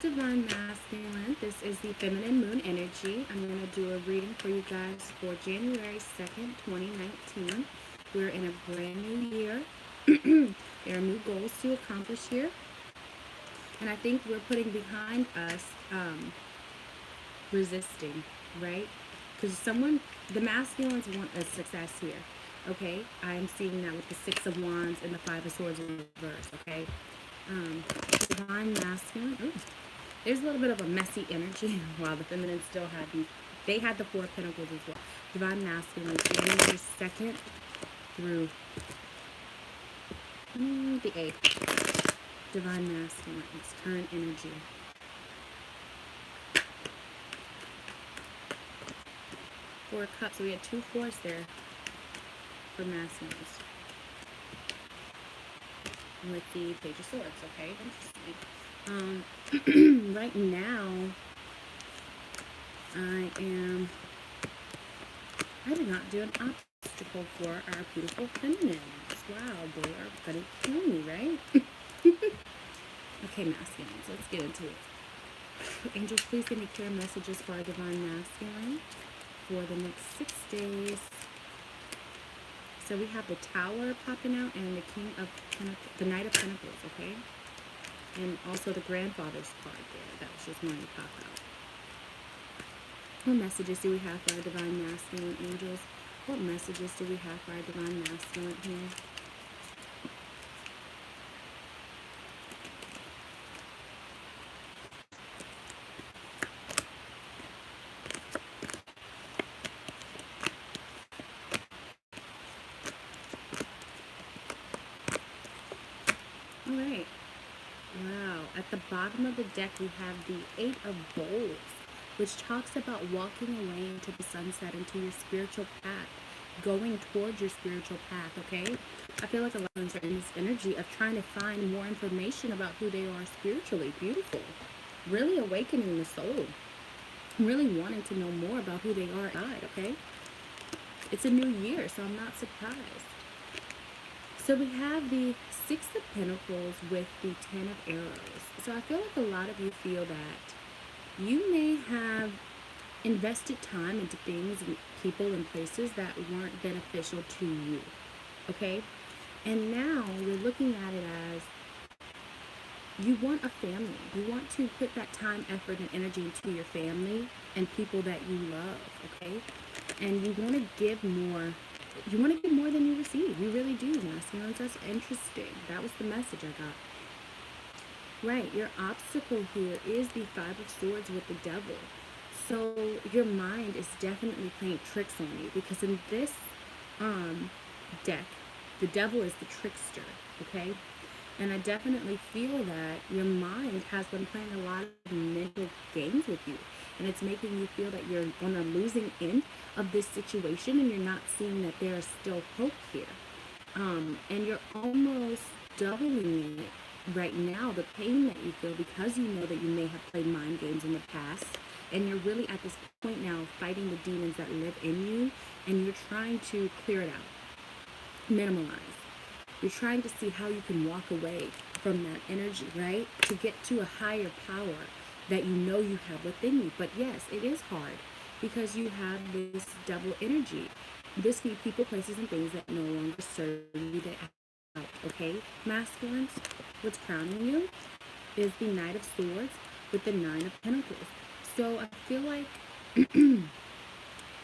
Divine Masculine. This is the Feminine Moon Energy. I'm going to do a reading for you guys for January 2nd, 2019. We're in a brand new year. There are new goals to accomplish here. And I think we're putting behind us resisting, right? Because the masculines want a success here. Okay, I'm seeing that with the Six of Wands and the Five of Swords in reverse. Okay, Divine Masculine. Ooh, there's a little bit of a messy energy while the feminine still had they had the Four of Pentacles as well. Divine Masculine, January 2nd through the 8th. Divine Masculine, its current energy. Four of Cups, so we had two fours there for masculines. With the Page of Swords, okay? Interesting. Right now, I did not do an obstacle for our beautiful feminines. Wow, they are gonna kill me, right? Okay, masculines, let's get into it. Angels, please give me clear messages for our Divine Masculine for the next 6 days. So we have the Tower popping out and the King of Pentacles, the Knight of Pentacles, okay? And also the Grandfather's card there. That was just going to pop out. What messages do we have for our Divine Masculine, angels? What messages do we have for our Divine Masculine here? All right. Wow. At the bottom of the deck, we have the Eight of Bowls, which talks about walking away into the sunset, into your spiritual path, going towards your spiritual path, okay? I feel like a lot of us are in this energy of trying to find more information about who they are spiritually. Beautiful. Really awakening the soul. Really wanting to know more about who they are inside, okay? It's a new year, so I'm not surprised. So we have the Six of Pentacles with the Ten of Arrows. So I feel like a lot of you feel that you may have invested time into things and people and places that weren't beneficial to you, okay? And now you're looking at it as you want a family. You want to put that time, effort, and energy into your family and people that you love, okay? And you want to give more. You want to give more than you receive. You really do, masculines. That's interesting. That was the message I got. Right, your obstacle here is the Five of Swords with the Devil. So your mind is definitely playing tricks on you, because in this deck, the devil is the trickster, okay? And I definitely feel that your mind has been playing a lot of mental games with you. And it's making you feel that you're on the losing end of this situation, and you're not seeing that there is still hope here. And you're almost doubling it right now, the pain that you feel, because you know that you may have played mind games in the past. And you're really at this point now fighting the demons that live in you, and you're trying to clear it out, minimalize. You're trying to see how you can walk away from that energy, right? To get to a higher power that you know you have within you. But yes, it is hard because you have this double energy. This be people, places, and things that no longer serve you, that okay? Masculines, what's crowning you is the Knight of Swords with the Nine of Pentacles. So I feel like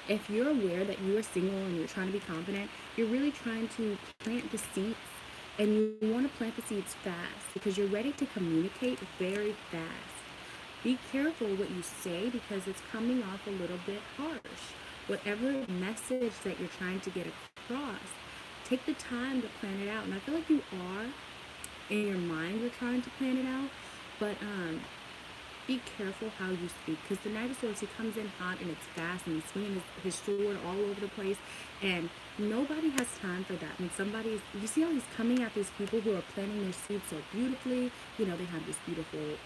if you're aware that you are single and you're trying to be confident, you're really trying to plant the seeds, and you want to plant the seeds fast because you're ready to communicate very fast. Be careful what you say because it's coming off a little bit harsh. Whatever message that you're trying to get across, take the time to plan it out. And I feel like you are, in your mind, you're trying to plan it out, but be careful how you speak, because the Knight of Swords, he comes in hot and it's fast, and he's swinging his sword all over the place, and nobody has time for that. When somebody's, you see how he's coming at these people who are planting their seeds so beautifully. You know, they have this beautiful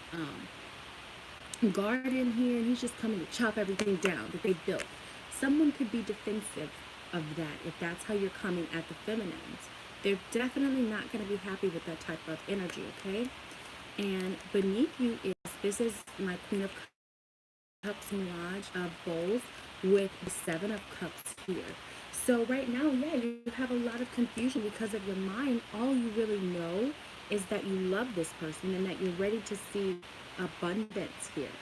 garden here, and he's just coming to chop everything down that they built. Someone could be defensive of that if that's how you're coming at the feminines. They're definitely not going to be happy with that type of energy, okay? And beneath you is This is my Queen of Cups Mirage of Bowls with the Seven of Cups here. So right now, yeah, you have a lot of confusion because of your mind. All you really know is that you love this person and that you're ready to see abundance here.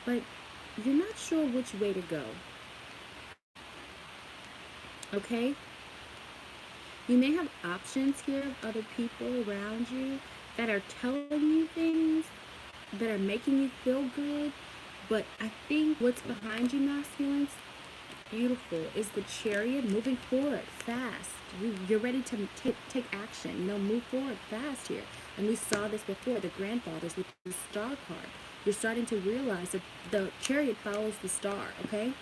But you're not sure which way to go. Okay? You may have options here of other people around you that are telling you things that are making you feel good. But I think what's behind you, masculines, beautiful, is the Chariot moving forward fast. You're ready to take action. Move forward fast here. And we saw this before, the grandfathers with the star card. You're starting to realize that the Chariot follows the star, okay?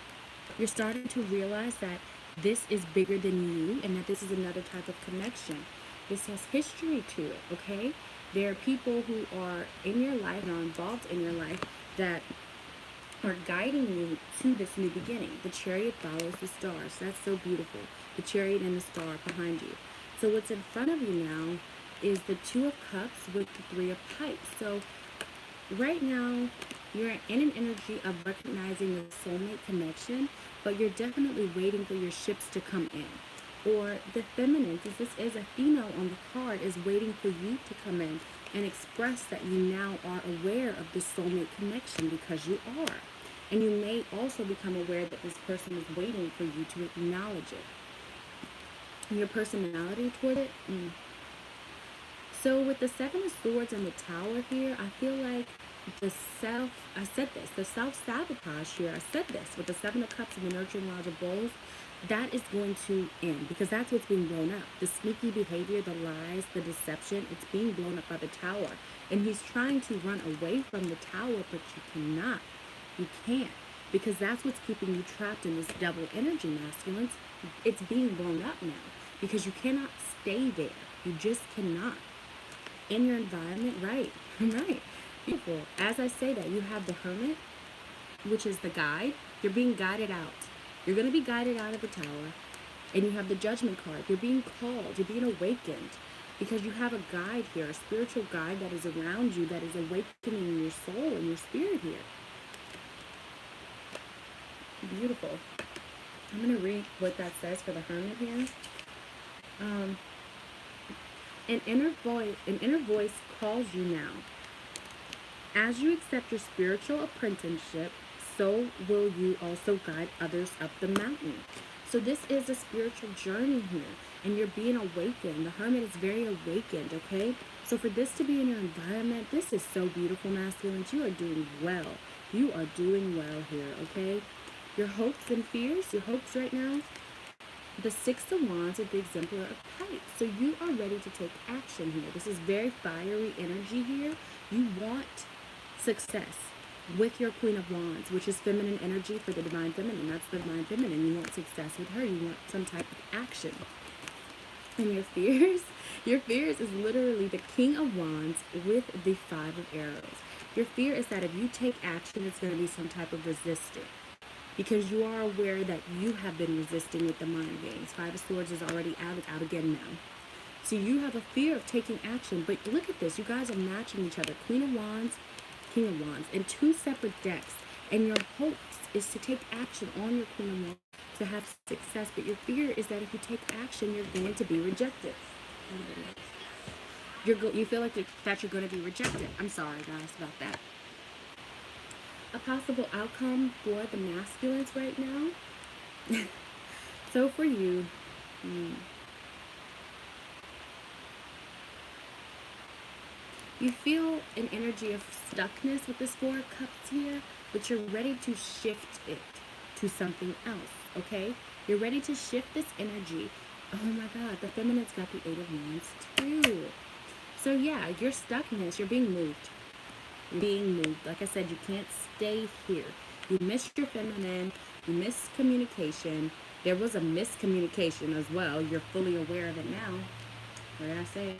You're starting to realize that this is bigger than you and that this is another type of connection. This has history to it, okay? There are people who are in your life and are involved in your life that are guiding you to this new beginning. The Chariot follows the stars. That's so beautiful. The Chariot and the star behind you. So what's in front of you now is the Two of Cups with the Three of Pipes. So right now, you're in an energy of recognizing the soulmate connection, but you're definitely waiting for your ships to come in. Or the feminine, because this is a female on the card, is waiting for you to come in and express that you now are aware of the soulmate connection, because you are. And you may also become aware that this person is waiting for you to acknowledge it. And your personality toward it. So with the Seven of Swords and the Tower here, I feel like the self-sabotage here, I said this, with the Seven of Cups and the Nurturing Lodge of Bowls, that is going to end, because that's what's being blown up. The sneaky behavior, the lies, the deception, it's being blown up by the Tower. And he's trying to run away from the Tower, but you cannot. You can't, because that's what's keeping you trapped in this double energy, masculines. It's being blown up now, because you cannot stay there. You just cannot. In your environment, right, beautiful. As I say that, you have the Hermit, which is the guide. You're being guided out. You're going to be guided out of the Tower. And you have the Judgment card. You're being called. You're being awakened. Because you have a guide here, a spiritual guide that is around you, that is awakening your soul and your spirit here. Beautiful. I'm going to read what that says for the Hermit here. An inner voice calls you now. As you accept your spiritual apprenticeship, so will you also guide others up the mountain. So this is a spiritual journey here, and you're being awakened. The Hermit is very awakened, okay? So for this to be in your environment, this is so beautiful, masculines. You are doing well. You are doing well here, okay? Your hopes and fears, your hopes right now, the Six of Wands is the Exemplar of Pipes. So you are ready to take action here. This is very fiery energy here. You want success with your Queen of Wands, which is feminine energy for the Divine Feminine. That's the Divine Feminine. You want success with her. You want some type of action. And your fears is literally the King of Wands with the Five of Arrows. Your fear is that if you take action, it's going to be some type of resistance, because you are aware that you have been resisting with the mind games. Five of Swords is already out. It's out again now. So you have a fear of taking action. But look at this. You guys are matching each other. Queen of Wands, King of Wands, in two separate decks. And your hopes is to take action on your Queen of Wands to have success. But your fear is that if you take action, you're going to be rejected. You feel like that you're going to be rejected. I'm sorry, guys, about that. A possible outcome for the masculines right now. So for you, you feel an energy of stuckness with this Four of Cups here, but you're ready to shift it to something else, okay? You're ready to shift this energy. Oh my God, the Feminine's got the Eight of Wands too. So yeah, your stuckness, you're being moved. Like I said, you can't stay here. You missed your feminine, you missed communication. There was a miscommunication as well. You're fully aware of it now. What did I say?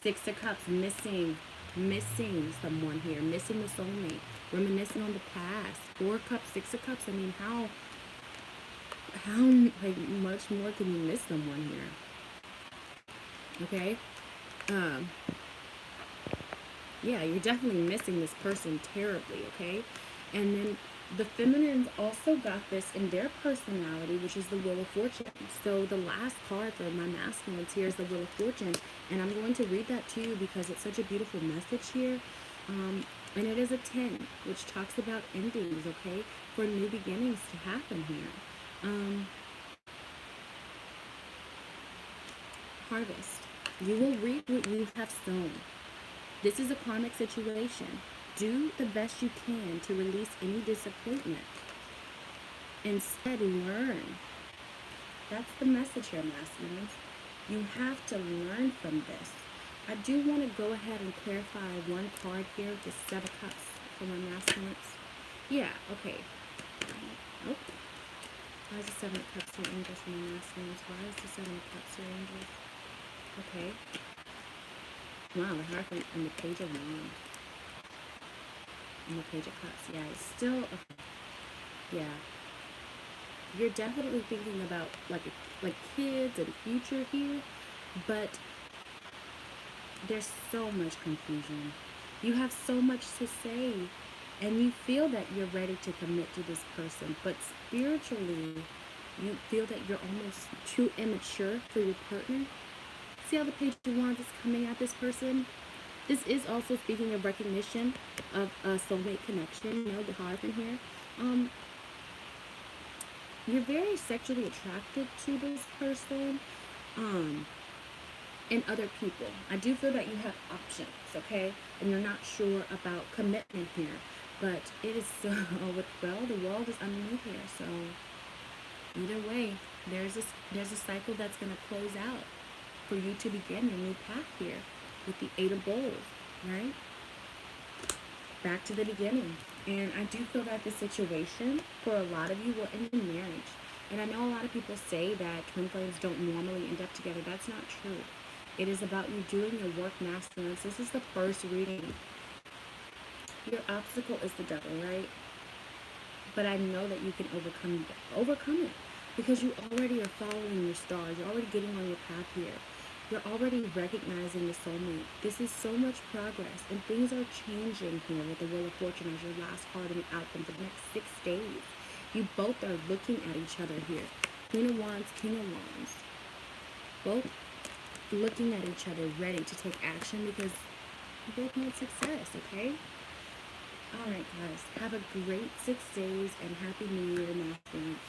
Six of Cups, missing someone here, missing the soulmate, reminiscing on the past. Four of Cups, Six of Cups. I mean, how like much more can you miss someone here? Okay. Yeah, you're definitely missing this person terribly, okay? And then the feminines also got this in their personality, which is the Wheel of Fortune. So the last card for my masculines here is the Wheel of Fortune. And I'm going to read that to you because it's such a beautiful message here. And it is a 10, which talks about endings, okay? For new beginnings to happen here. Um, Harvest. You will reap what you have sown. This is a karmic situation. Do the best you can to release any disappointment. Instead, learn. That's the message here, masculines. You have to learn from this. I do want to go ahead and clarify one card here, the Seven of Cups for my masculines. Yeah, okay. Nope. Why is the Seven of Cups here, angels for my masculines? Why is the Seven of Cups here, angels? Okay. Wow, the Hierophant and the Page of Wands. And the Page of Cups. Yeah, it's still, okay. Yeah. You're definitely thinking about like kids and future here, but there's so much confusion. You have so much to say, and you feel that you're ready to commit to this person, but spiritually, you feel that you're almost too immature for your partner. See how the Page of Wands is coming at this person? This is also speaking of recognition of a soulmate connection, you know, the Hierophant here. Um, you're very sexually attracted to this person. Um, and other people. I do feel that you have options, okay? And you're not sure about commitment here. But it is so, well, the world is underneath here. So either way, there's a cycle that's going to close out for you to begin your new path here with the Eight of Bowls, right? Back to the beginning. And I do feel that the situation for a lot of you will end in marriage. And I know a lot of people say that twin flames don't normally end up together. That's not true. It is about you doing your work, masculines. This is the first reading. Your obstacle is the devil, right? But I know that you can overcome it because you already are following your stars. You're already getting on your path here. You're already recognizing the soulmate. This is so much progress, and things are changing here with the Wheel of Fortune as your last card and outcome for the next 6 days. You both are looking at each other here. Queen of Wands, King of Wands. Both looking at each other, ready to take action because you both want success, okay? All right, guys. Have a great 6 days and Happy New Year, masculines.